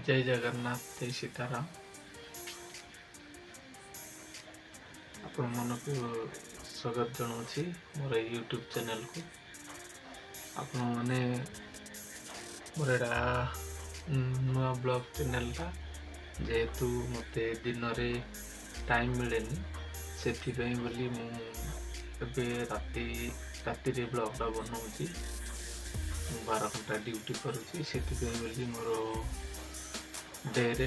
जय जगन्नाथ जय सीताराम। आपण मानक स्वागत जनाऊँगी मोर यूट्यूब चैनल को। आपण मैंने मोर नुआ ब्लॉग चैनलटा जेहेतु मते दिन रे टाइम मिलेनी से बोली मुझे राति रे ब्लॉगटा बनाऊँगी। 12 घंटा ड्यूटी करुँची से बोली मोर डे रे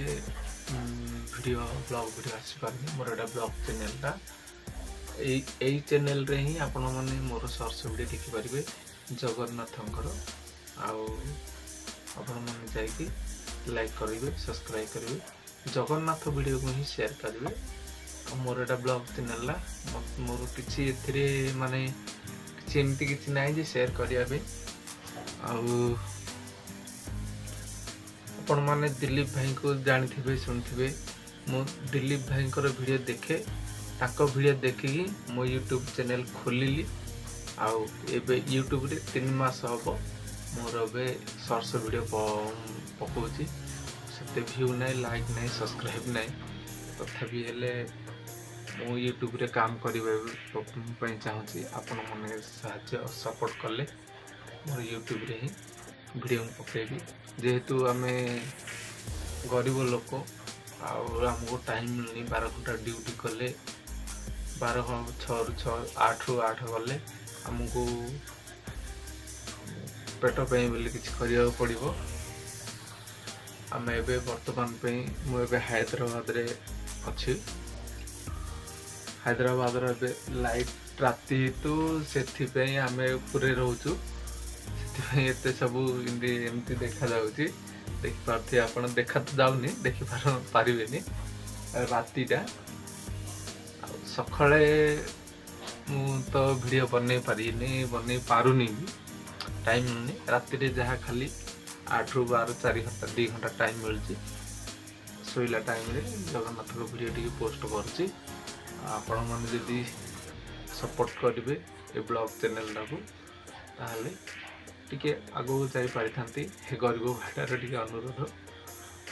वीडियो ब्लॉग वीडियो आसपारे मोर एटा ब्लॉग चैनलटा यही चैनल रे ही आपण माने मोर सर्च वीडियो देखिपारे जगन्नाथंकर आपण माने जाइए लाइक करेंगे सब्सक्राइब करेंगे जगन्नाथ वीडियो को ही शेयर करेंगे। मोर एटा ब्लॉग चैनल मोर किसी एथिरे माने किसी एमती किसी ना जे शेयर करने आपण माने दिलीप भाई को जानी शुणिथे मु दिलीप भाई वीडियो देखे ताको वीडियो देखिकी मो यूट्यूब चैनल खोलिली आउ एबे यूट्यूब रे 3 मास हबो मोर एबे सर्च वीडियो पकाउची सेते व्यू नहीं लाइक नहीं सब्सक्राइब नहीं तथापि हेले मो यूट्यूब रे काम करबे चाहूँगी आपण माने साहाय्य सपोर्ट कले मोर यूट्यूब रे ही वीडियो पकेबी जेहेतु आमे गरीब लोक आमको टाइम मिलनी 12 घंटा ड्यूटी कले 12 6 रु 6 8 रु 8 गले आमको पेट पे बोली किसी करिया पड़ो। आम एबे वर्तमान मुझे हैदराबाद रे अच्छी हैदराबाद रे लाइट राति तो से आम पूरे रोचु से सब एमती देखा जाऊँगी देखिपे आप देखा तो जाऊनी देखिपारे रातिटा सकाଳେ मु तो वीडियो बन पारुनी भी टाइम मिलनी राति रे जहाँ खाली 8 रु 12 4 घंटा 2 घंटा टाइम मिलूँ शोला टाइम रे जगन्नाथ वीडियो टी पोस्ट करुँची आपण मैंने जदि सपोर्ट करेंगे ये ब्लॉग चैनल टाको ताहले टिके आगो जाई पारि थांती हे गरीब भाटार टिके अनुरोध।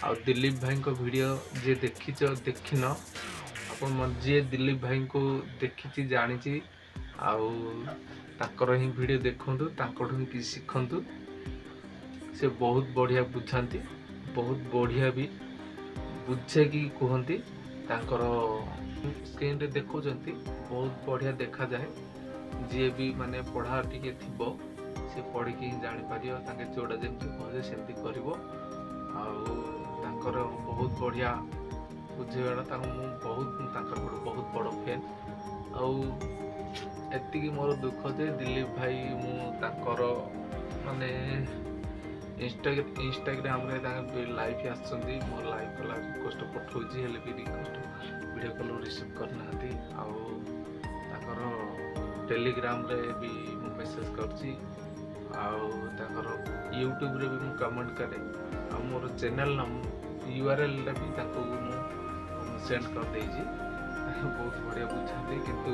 आ दिलीप भाई को वीडियो जे देखिच देखिन अपन जे दिलीप भाई को देखी जानी आकर ही वीडियो देखु ताकठू ही किसी शिखु से बहुत बढ़िया बुझाती बहुत बढ़िया भी बुझे कि कहती स्क्रीन रे देखुं बहुत बढ़िया देखा जाए जी भी माने पढ़ा टिके थिबो से पढ़ी ही जापर जोड़ा जमी कहे सेमती कर बहुत बढ़िया बुझेगा बहुत बड़ फैन आती मोर दुख जे दिलीप भाई मुझे माने इंस्टाग्राम रे लाइव आसुँच मोर लाइव कला रिक्वेस्ट पठाऊँगी हेल्ले भी रिक्वेस्ट वीडियो कॉल रिसीव करना टेलीग्राम रे भी मेसेज करची यूट्यूब रे भी मु कमेंट करे मोर चैनल URL भी सेंड कर देजी बहुत बढ़िया बुझाते किंतु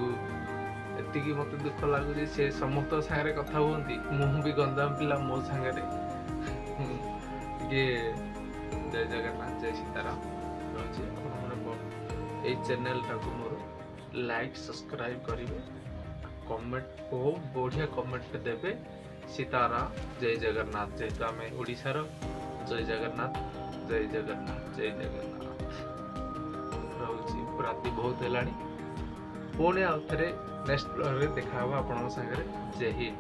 एतिकी मत दुख लगुच से समस्त सागर कथा हमें मुझे भी गंजाम पिला मो सागर ये जय जगन्नाथ जय सीताराम रही चैनल टाक मोर लाइक सब्सक्राइब करेंगे कमेंट बहुत बढ़िया कमेंट देवे सीताराम जय जगन्नाथ जेहेतु आम ओडिशार जय जगन्नाथ जय जगन्नाथ जय जगन्नाथ रोची राति बहुत है पुणी आउ थे नेक्स्ट ब्लॉग रे देखा आप जय हिंद।